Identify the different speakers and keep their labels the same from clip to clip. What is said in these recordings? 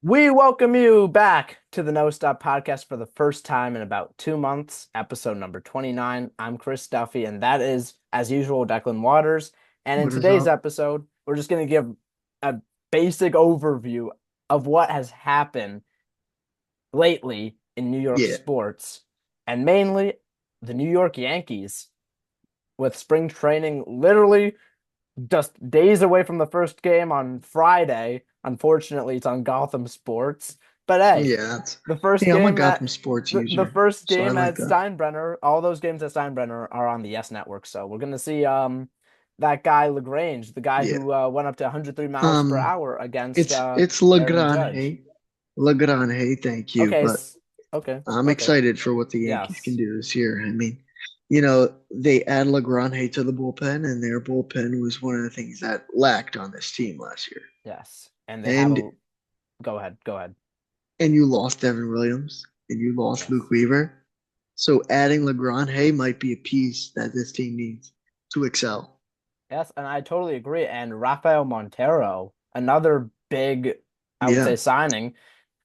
Speaker 1: We welcome you back to the No Stop Podcast for the first time in about 2 months, episode number 29. I'm Chris Duffy, and that is, as usual, Declan Waters. And in
Speaker 2: What is
Speaker 1: today's
Speaker 2: up?
Speaker 1: episode, we're just going to give a basic overview of what has happened lately in New York
Speaker 2: Yeah,
Speaker 1: sports, and mainly the New York Yankees, with spring training literally just days away from the first game on Friday. Unfortunately, it's on Gotham Sports. But hey,
Speaker 2: yeah.
Speaker 1: the first
Speaker 2: Hey, I'm a
Speaker 1: game at
Speaker 2: Gotham Sports
Speaker 1: the
Speaker 2: user,
Speaker 1: first
Speaker 2: so I
Speaker 1: game
Speaker 2: like
Speaker 1: at
Speaker 2: that.
Speaker 1: Steinbrenner, all those games at Steinbrenner are on the Yes Network. So we're gonna see that guy LaGrange, the guy
Speaker 2: Yeah.
Speaker 1: who went up to 103 miles per
Speaker 2: Um,
Speaker 1: hour against
Speaker 2: it's
Speaker 1: Aaron Judge.
Speaker 2: Legrand. Thank you,
Speaker 1: Okay,
Speaker 2: but
Speaker 1: okay,
Speaker 2: I'm
Speaker 1: okay.
Speaker 2: excited for what the Yankees can
Speaker 1: Yes.
Speaker 2: do this year. They add Legrand to the bullpen, and their bullpen was one of the things that lacked on this team last year.
Speaker 1: Yes. And they have
Speaker 2: And
Speaker 1: a go ahead, go ahead.
Speaker 2: and you lost Devin Williams, and you lost Luke
Speaker 1: Yes.
Speaker 2: Weaver. So adding Legrand might be a piece that this team needs to excel.
Speaker 1: Yes, and I totally agree. And Rafael Montero, another big, I would say,
Speaker 2: Yeah,
Speaker 1: signing,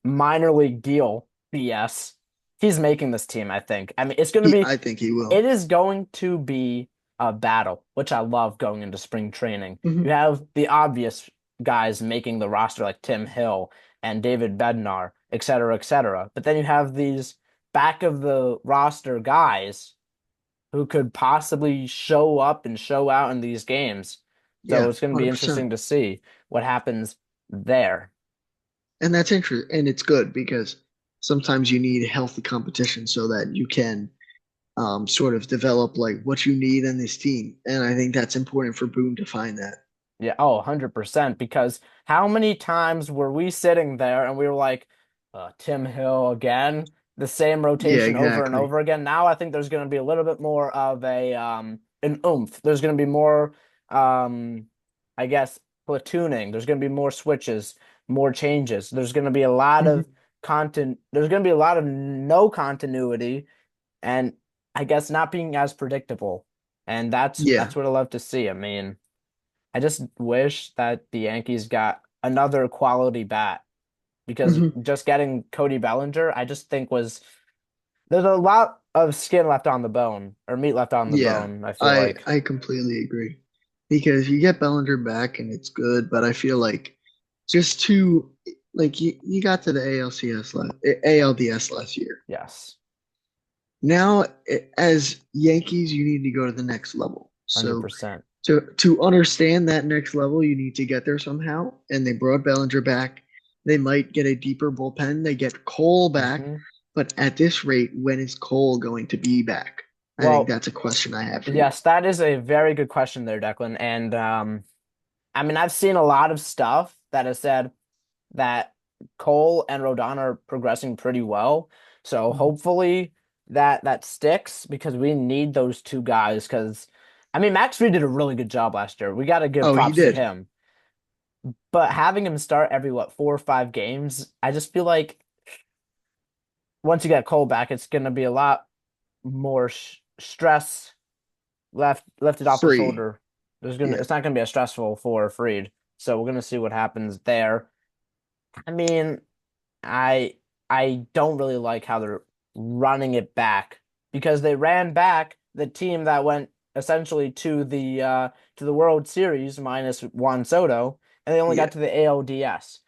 Speaker 1: minor league deal, BS. He's making this team, I think. I mean, it's going to be,
Speaker 2: I think he
Speaker 1: it
Speaker 2: will.
Speaker 1: is going to be a battle, which I love going into spring training. You
Speaker 2: Mhm.
Speaker 1: have the obvious guys making the roster like Tim Hill and David Bednar, et cetera, et cetera. But then you have these back of the roster guys who could possibly show up and show out in these games. So
Speaker 2: Yeah,
Speaker 1: it's going to be
Speaker 2: 100%.
Speaker 1: interesting to see what happens there.
Speaker 2: And that's interesting. And it's good because sometimes you need healthy competition so that you can sort of develop like what you need in this team. And I think that's important for Boone to find that.
Speaker 1: Yeah, oh, 100%. Because how many times were we sitting there and we were like, Tim Hill again, the same
Speaker 2: Yeah,
Speaker 1: rotation over and
Speaker 2: exactly.
Speaker 1: over again. Now I think there's going to be a little bit more of a an oomph. There's going to be more I guess platooning. There's going to be more switches, more changes. There's going to be a lot
Speaker 2: Mhm.
Speaker 1: of content. There's going to be a lot of no continuity and I guess not being as predictable. And
Speaker 2: Yeah.
Speaker 1: that's what I love to see. I mean, I just wish that the Yankees got another quality bat because
Speaker 2: Mhm.
Speaker 1: just getting Cody Bellinger, I just think was there's a lot of skin left on the bone or meat left on the
Speaker 2: Yeah.
Speaker 1: bone, I feel
Speaker 2: I
Speaker 1: like.
Speaker 2: I completely agree. Because you get Bellinger back and it's good, but I feel like just too like you got to the ALDS last year.
Speaker 1: Yes.
Speaker 2: Now, as Yankees, you need to go to the next level. So
Speaker 1: 100%.
Speaker 2: to understand that next level, you need to get there somehow. And they brought Bellinger back. They might get a deeper bullpen. They get Cole back,
Speaker 1: Hmm.
Speaker 2: but at this rate, when is Cole going to be back? I think
Speaker 1: Well,
Speaker 2: that's a question I have for you.
Speaker 1: yes, that is a very good question there, Declan. And I mean, I've seen a lot of stuff that has said that Cole and Rodon are progressing pretty well. So
Speaker 2: Mhm.
Speaker 1: hopefully that sticks because we need those two guys. Because I mean, Max Reed did a really good job last year. We got to give
Speaker 2: Oh, he
Speaker 1: props to
Speaker 2: did.
Speaker 1: him. But having him start every 4 or 5 games, I just feel like once you get Cole back, it's going to be a lot more stress lifted off the
Speaker 2: Free.
Speaker 1: shoulder.
Speaker 2: Yeah.
Speaker 1: It's not gonna be as stressful for Freed. So we're gonna see what happens there. I mean, I I don't really like how they're running it back because they ran back the team that went essentially to the World Series minus Juan Soto, and they only
Speaker 2: Yeah.
Speaker 1: got to the ALDS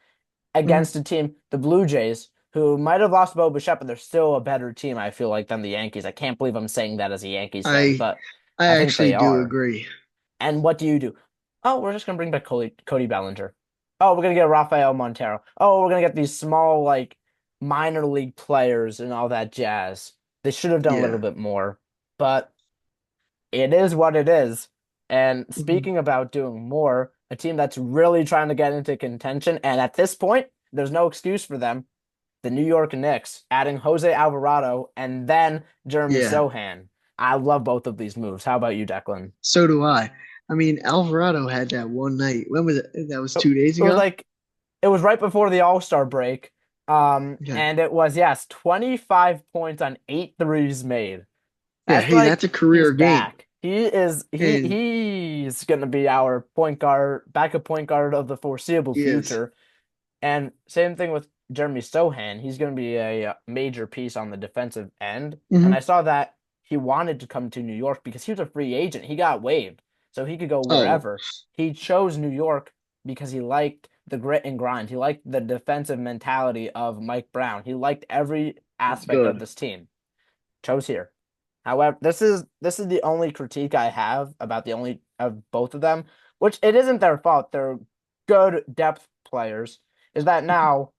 Speaker 2: Mhm.
Speaker 1: against a team, the Blue Jays, who might have lost Bo Bichette, but they're still a better team, I feel like, than the Yankees. I can't believe I'm saying that as a Yankees fan,
Speaker 2: I
Speaker 1: but
Speaker 2: I
Speaker 1: I think
Speaker 2: actually
Speaker 1: they
Speaker 2: do
Speaker 1: are.
Speaker 2: agree.
Speaker 1: And what do you do? Oh, we're just gonna bring back Cody Bellinger. Oh, we're gonna get Rafael Montero. Oh, we're gonna get these small, like, minor league players and all that jazz. They should have done a little
Speaker 2: Yeah.
Speaker 1: bit more, but it is what it is. And
Speaker 2: Mhm.
Speaker 1: speaking about doing more, a team that's really trying to get into contention, and at this point, there's no excuse for them. The New York Knicks adding Jose Alvarado and then Jeremy
Speaker 2: Yeah.
Speaker 1: Sohan. I love both of these moves. How about you, Declan?
Speaker 2: So do I. I mean, Alvarado had that one night. When was it? That was
Speaker 1: It
Speaker 2: 2 days
Speaker 1: was
Speaker 2: ago.
Speaker 1: like it was right before the All-Star break.
Speaker 2: Yeah.
Speaker 1: And it was, yes, 25 points on 8 threes made.
Speaker 2: Yeah.
Speaker 1: That's
Speaker 2: Hey, that's
Speaker 1: like
Speaker 2: a
Speaker 1: he's
Speaker 2: career game.
Speaker 1: back.
Speaker 2: And
Speaker 1: He's gonna be our point guard, backup point guard of the foreseeable
Speaker 2: he is.
Speaker 1: future. And same thing with Jeremy Sohan, he's going to be a major piece on the defensive end. And I
Speaker 2: Hmm.
Speaker 1: saw that he wanted to come to New York because he was a free agent. He got waived, so he could go
Speaker 2: Oh,
Speaker 1: wherever. He chose New York because he liked the grit and grind. He liked the defensive mentality of Mike Brown. He liked every
Speaker 2: that's
Speaker 1: aspect of
Speaker 2: good.
Speaker 1: this team. Chose here. However, this is the only critique I have about the only of both of them, which it isn't their fault. They're good depth players. Is that now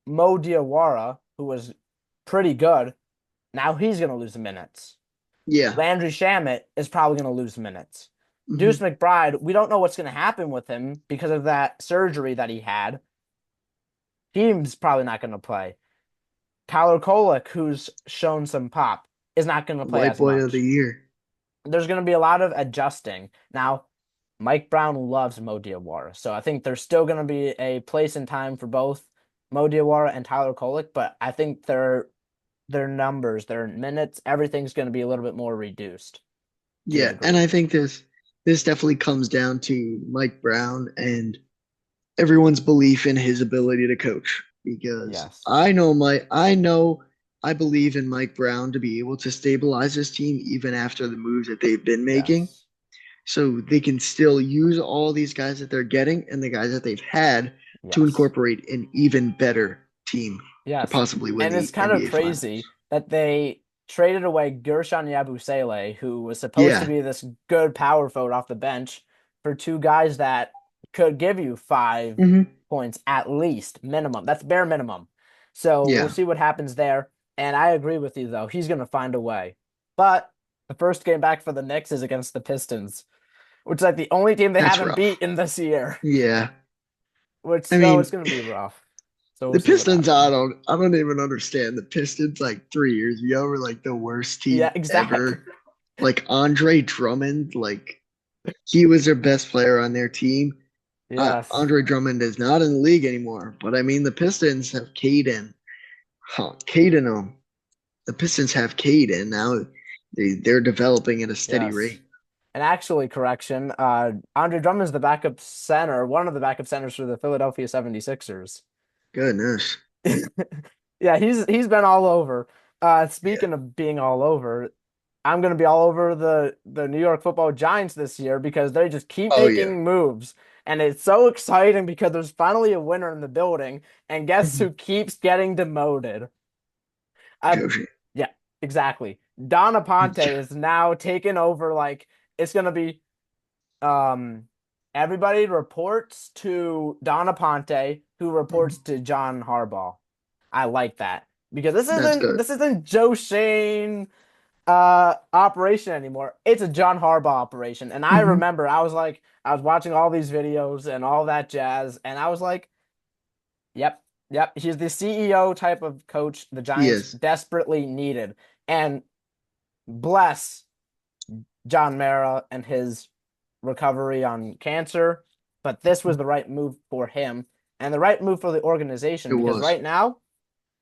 Speaker 1: Mo Diawara, who was pretty good, now he's going to lose minutes.
Speaker 2: Yeah.
Speaker 1: Landry Shamet is probably going to lose minutes. Deuce
Speaker 2: Hmm.
Speaker 1: McBride, we don't know what's going to happen with him because of that surgery that he had. He's probably not going to play. Tyler Kolek, who's shown some pop, is not going to play
Speaker 2: White
Speaker 1: as
Speaker 2: boy of the
Speaker 1: much.
Speaker 2: year.
Speaker 1: There's going to be a lot of adjusting. Now, Mike Brown loves Mo Diawara, so I think there's still going to be a place and time for both Mo Diawara and Tyler Kolek, but I think their numbers, their minutes, everything's going to be a little bit more reduced to a
Speaker 2: Yeah, and
Speaker 1: degree.
Speaker 2: I think this definitely comes down to Mike Brown and everyone's belief in his ability to coach because
Speaker 1: Yes.
Speaker 2: I believe in Mike Brown to be able to stabilize his team even after the moves that they've been making.
Speaker 1: Yes.
Speaker 2: So they can still use all these guys that they're getting and the guys that they've had to
Speaker 1: Yes.
Speaker 2: incorporate an even better team to
Speaker 1: Yes.
Speaker 2: possibly win
Speaker 1: And it's
Speaker 2: the
Speaker 1: kind of
Speaker 2: NBA Finals.
Speaker 1: crazy that they traded away Gershon Yabusele, who was supposed to
Speaker 2: Yeah.
Speaker 1: be this good power forward off the bench, for two guys that could give you 5 points at least, minimum. That's bare minimum. So we'll
Speaker 2: Yeah.
Speaker 1: see what happens there. And I agree with you, though. He's going to find a way. But the first game back for the Knicks is against the Pistons, which is like the only team they
Speaker 2: That's
Speaker 1: haven't
Speaker 2: rough.
Speaker 1: beaten this year,
Speaker 2: Yeah.
Speaker 1: which
Speaker 2: I
Speaker 1: so it's
Speaker 2: mean,
Speaker 1: going to be rough. So we'll
Speaker 2: the
Speaker 1: see what
Speaker 2: Pistons,
Speaker 1: happens.
Speaker 2: I don't even understand. The Pistons like 3 years ago were like the worst
Speaker 1: Yeah,
Speaker 2: team
Speaker 1: exactly.
Speaker 2: ever. Like Andre Drummond, like he was their best player on their team.
Speaker 1: Yes.
Speaker 2: Andre Drummond is not in the league anymore, but I mean the Pistons have Caden. Huh, Caden the Pistons have Caden now. They're developing at a steady
Speaker 1: Yes.
Speaker 2: rate.
Speaker 1: And actually, correction, Andre Drummond's the backup center, one of the backup centers for the Philadelphia 76ers.
Speaker 2: Goodness.
Speaker 1: Yeah, he's been all over.
Speaker 2: Yeah.
Speaker 1: Speaking of being all over, I'm gonna be all over the New York Football Giants this year because they just keep
Speaker 2: Oh yeah.
Speaker 1: making moves. And it's so exciting because there's finally a winner in the building, and guess who keeps getting demoted? I
Speaker 2: Joshi.
Speaker 1: Yeah, exactly. Donna Ponte is now taken over like it's gonna be um everybody reports to Donna Ponte, who reports to John Harbaugh. I like that because this
Speaker 2: That's
Speaker 1: isn't
Speaker 2: good.
Speaker 1: this isn't Joe Shane operation anymore. It's a John Harbaugh operation. And I
Speaker 2: Hmm.
Speaker 1: remember I was watching all these videos and all that jazz and I was like, yep, yep, he's the CEO type of coach the
Speaker 2: He
Speaker 1: Giants
Speaker 2: is.
Speaker 1: desperately needed. And bless John Mara and his recovery on cancer, but this was the right move for him and the right move for the
Speaker 2: It
Speaker 1: organization because
Speaker 2: was.
Speaker 1: right now,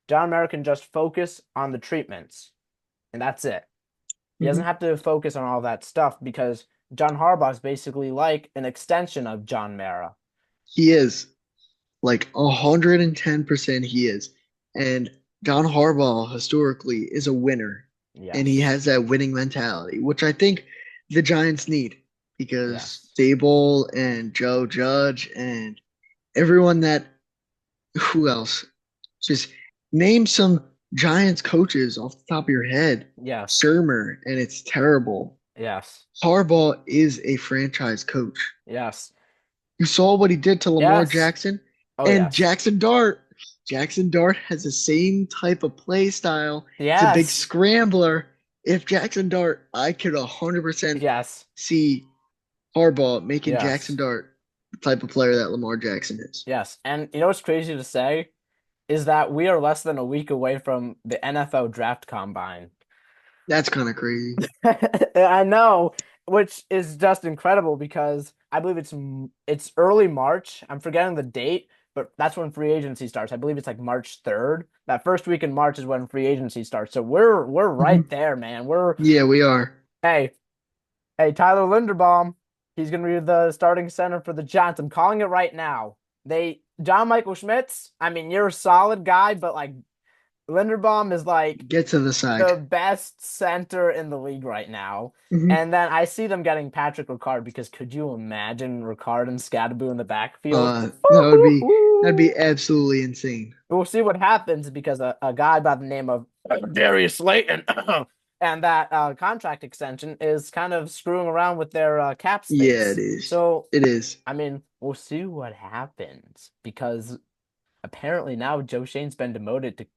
Speaker 1: John Mara can just focus on the treatments and that's it. He doesn't
Speaker 2: Hmm.
Speaker 1: have to focus on all that stuff because John Harbaugh is basically like an extension of John Mara.
Speaker 2: He is. Like 110% he is. And John Harbaugh historically is a winner and he
Speaker 1: Yes.
Speaker 2: has that winning mentality, which I think the Giants need because
Speaker 1: Yes.
Speaker 2: Dable and Joe Judge and everyone that who else? Just name some Giants coaches off the top of your head.
Speaker 1: Yes.
Speaker 2: Surmer, and it's terrible.
Speaker 1: Yes.
Speaker 2: Harbaugh is a franchise coach.
Speaker 1: Yes.
Speaker 2: You saw what he did to Lamar
Speaker 1: Yes.
Speaker 2: Jackson
Speaker 1: Oh,
Speaker 2: and
Speaker 1: yes.
Speaker 2: Jackson Dart. Jackson Dart has the same type of play style. He's a big
Speaker 1: Yes.
Speaker 2: scrambler. If Jackson Dart, I could 100%
Speaker 1: Yes.
Speaker 2: see Harbaugh making Jackson
Speaker 1: Yes.
Speaker 2: Dart the type of player that Lamar Jackson is.
Speaker 1: Yes. And you know what's crazy to say is that we are less than a week away from the NFL draft combine.
Speaker 2: That's kind of crazy.
Speaker 1: I know, which is just incredible because I believe it's early March. I'm forgetting the date, but that's when free agency starts. I believe it's like March 3rd. That first week in March is when free agency starts. So we're right
Speaker 2: Mhm.
Speaker 1: there, man. We're
Speaker 2: Yeah, we are.
Speaker 1: hey, hey, Tyler Linderbaum, he's gonna be the starting center for the Giants. I'm calling it right now. They John Michael Schmitz, I mean, you're a solid guy, but like Linderbaum is like
Speaker 2: Get to the side.
Speaker 1: the best center in the league right now.
Speaker 2: Hmm.
Speaker 1: And then I see them getting Patrick Ricard because could you imagine Ricard and Scadaboo in the backfield?
Speaker 2: That would be that'd be absolutely insane.
Speaker 1: We'll see what happens because a guy by the name of Darius Slayton and that contract extension is kind of screwing around with their cap
Speaker 2: Yeah, it
Speaker 1: space.
Speaker 2: is.
Speaker 1: So,
Speaker 2: It is.
Speaker 1: I mean, we'll see what happens because apparently now Joe Shane's been demoted to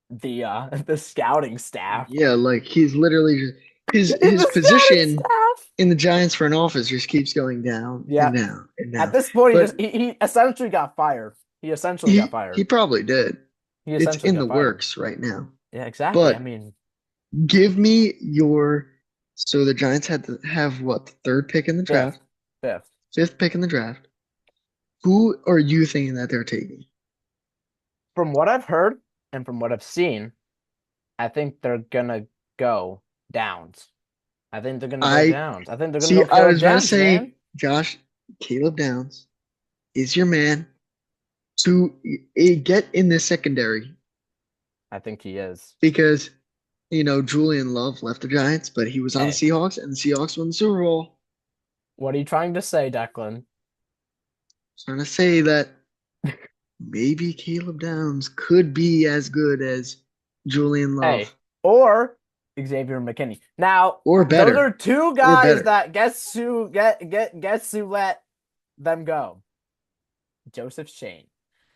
Speaker 1: the the scouting staff.
Speaker 2: Yeah, like he's literally his
Speaker 1: The scouting
Speaker 2: position
Speaker 1: staff.
Speaker 2: in the Giants front office just keeps going down
Speaker 1: Yeah.
Speaker 2: and down and
Speaker 1: At
Speaker 2: down.
Speaker 1: this point,
Speaker 2: But
Speaker 1: he essentially got fired. He essentially got
Speaker 2: he
Speaker 1: fired.
Speaker 2: probably did.
Speaker 1: He
Speaker 2: It's
Speaker 1: essentially
Speaker 2: in the
Speaker 1: got fired.
Speaker 2: works right now.
Speaker 1: Yeah, exactly. I
Speaker 2: But
Speaker 1: mean,
Speaker 2: give me your so the Giants had to have what, the third pick in the
Speaker 1: fifth,
Speaker 2: draft,
Speaker 1: fifth.
Speaker 2: fifth pick in the draft. Who are you thinking that they're taking?
Speaker 1: From what I've heard and from what I've seen, I think they're gonna go Downs. I think they're gonna go
Speaker 2: I
Speaker 1: Downs. I think they're gonna
Speaker 2: see.
Speaker 1: go
Speaker 2: I
Speaker 1: Caleb
Speaker 2: was about to
Speaker 1: Downs, man.
Speaker 2: say, Josh, Caleb Downs is your man to get in the secondary
Speaker 1: I think he is.
Speaker 2: because Julian Love left the Giants, but he was on the
Speaker 1: Hey,
Speaker 2: Seahawks, and the Seahawks won the Super Bowl.
Speaker 1: what are you trying to say, Declan?
Speaker 2: Trying to say that maybe Caleb Downs could be as good as Julian
Speaker 1: Hey,
Speaker 2: Love,
Speaker 1: or Xavier McKinney. Now,
Speaker 2: or
Speaker 1: those are
Speaker 2: better,
Speaker 1: two
Speaker 2: or
Speaker 1: guys
Speaker 2: better.
Speaker 1: that gets who let them go. Joseph Shane.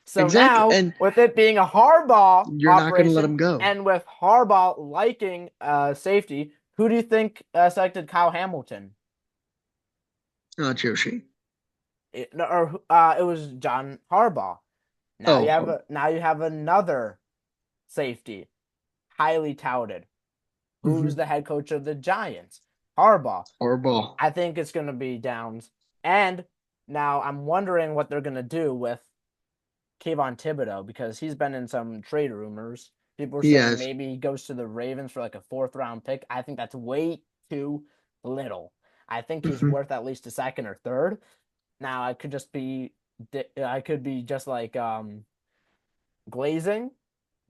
Speaker 1: So
Speaker 2: Exactly,
Speaker 1: now,
Speaker 2: and
Speaker 1: with it being a Harbaugh
Speaker 2: you're not going to let
Speaker 1: operation,
Speaker 2: him go.
Speaker 1: and with Harbaugh liking safety, who do you think selected Kyle Hamilton?
Speaker 2: Not Joshi.
Speaker 1: It was John Harbaugh.
Speaker 2: Oh,
Speaker 1: Now you have another safety, highly touted. Who's
Speaker 2: mm-hmm.
Speaker 1: the head coach of the Giants? Harbaugh.
Speaker 2: Or ball.
Speaker 1: I think it's going to be Downs. And now I'm wondering what they're going to do with Kayvon Thibodeau because he's been in some trade rumors. People are
Speaker 2: He
Speaker 1: saying
Speaker 2: has.
Speaker 1: maybe he goes to the Ravens for like a fourth round pick. I think that's way too little. I think he's
Speaker 2: Mm-hmm.
Speaker 1: worth at least a second or third. Now I could be just like glazing,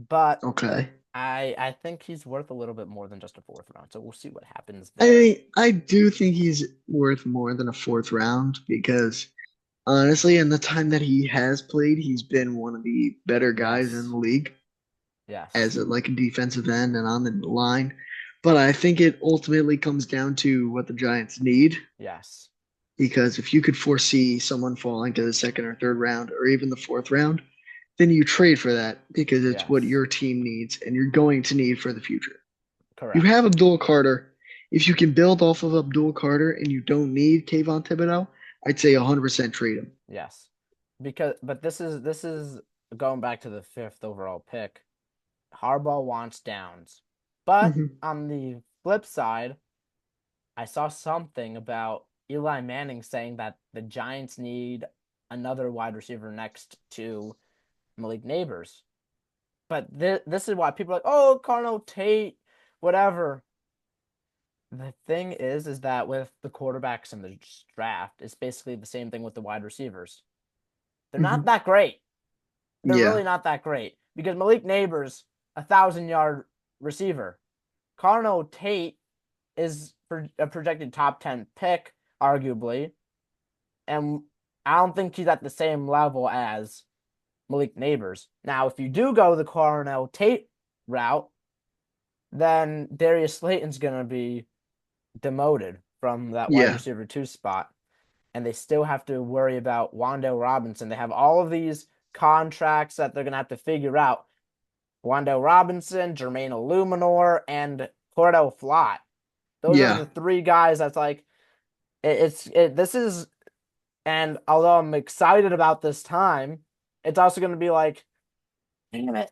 Speaker 1: but
Speaker 2: Okay.
Speaker 1: I think he's worth a little bit more than just a fourth round. So we'll see what happens there.
Speaker 2: I do think he's worth more than a fourth round because honestly, in the time that he has played, he's been one of the better guys in
Speaker 1: Yes.
Speaker 2: the league
Speaker 1: Yes.
Speaker 2: as like a defensive end and on the line. But I think it ultimately comes down to what the Giants need
Speaker 1: Yes.
Speaker 2: because if you could foresee someone falling to the second or third round or even the fourth round, then you trade for that because it's what
Speaker 1: Yes.
Speaker 2: your team needs and you're going to need for the future. You
Speaker 1: Correct.
Speaker 2: have Abdul Carter. If you can build off of Abdul Carter and you don't need Kayvon Thibodeau, I'd say 100% trade him.
Speaker 1: Yes. But this is going back to the fifth overall pick. Harbaugh wants Downs. But
Speaker 2: Hmm.
Speaker 1: on the flip side, I saw something about Eli Manning saying that the Giants need another wide receiver next to Malik Neighbors. But this is why people are like, oh, Carnell Tate, whatever. The thing is that with the quarterbacks in the draft, it's basically the same thing with the wide receivers. They're not
Speaker 2: Hmm.
Speaker 1: that great. They're
Speaker 2: Yeah.
Speaker 1: really not that great because Malik Neighbors, 1,000 yard receiver. Carnell Tate is a projected top 10 pick, arguably, and I don't think he's at the same level as Malik Neighbors. Now, if you do go the Carnell Tate route, then Darius Slayton's going to be demoted from that wide
Speaker 2: Yeah.
Speaker 1: receiver two spot. And they still have to worry about Wan'Dale Robinson. They have all of these contracts that they're going to have to figure out. Wan'Dale Robinson, Jermaine Illuminor, and Cordell Flott. Those are
Speaker 2: Yeah.
Speaker 1: the three guys that's like, this is, and although I'm excited about this time, it's also going to be like, damn it,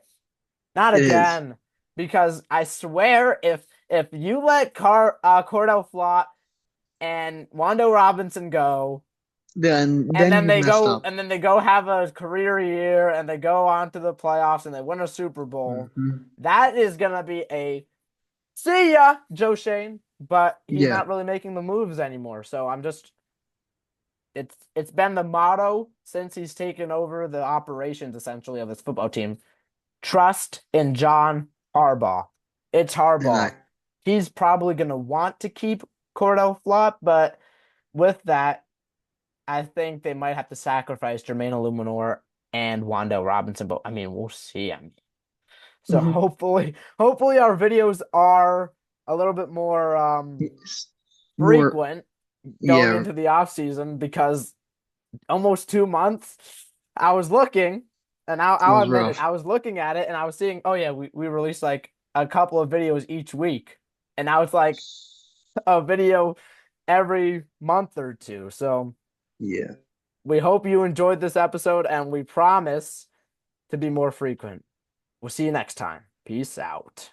Speaker 1: not
Speaker 2: It is.
Speaker 1: again. Because I swear, if you let Cordell Flott and Wando Robinson go,
Speaker 2: Then you've messed up.
Speaker 1: and then they go have a career year and they go on to the playoffs and they win a Super Bowl.
Speaker 2: Hmm.
Speaker 1: That is gonna be a see ya, Joe Shane. But he's
Speaker 2: Yeah.
Speaker 1: not really making the moves anymore. So It's been the motto since he's taken over the operations essentially of his football team. Trust in John Harbaugh. It's
Speaker 2: And I
Speaker 1: Harbaugh. He's probably gonna want to keep Cordell Flott, but with that, I think they might have to sacrifice Jermaine Illuminor and Wandale Robinson. But I mean, we'll see. I mean, so
Speaker 2: mhm.
Speaker 1: hopefully our videos are a little bit more
Speaker 2: It's more,
Speaker 1: frequent going
Speaker 2: yeah,
Speaker 1: into the off season because almost 2 months I was looking and
Speaker 2: it
Speaker 1: I'll
Speaker 2: was
Speaker 1: admit it,
Speaker 2: rough.
Speaker 1: I was looking at it and I was seeing, oh yeah, we released like a couple of videos each week. And now it's like a video every month or two. So
Speaker 2: Yeah.
Speaker 1: we hope you enjoyed this episode and we promise to be more frequent. We'll see you next time. Peace out.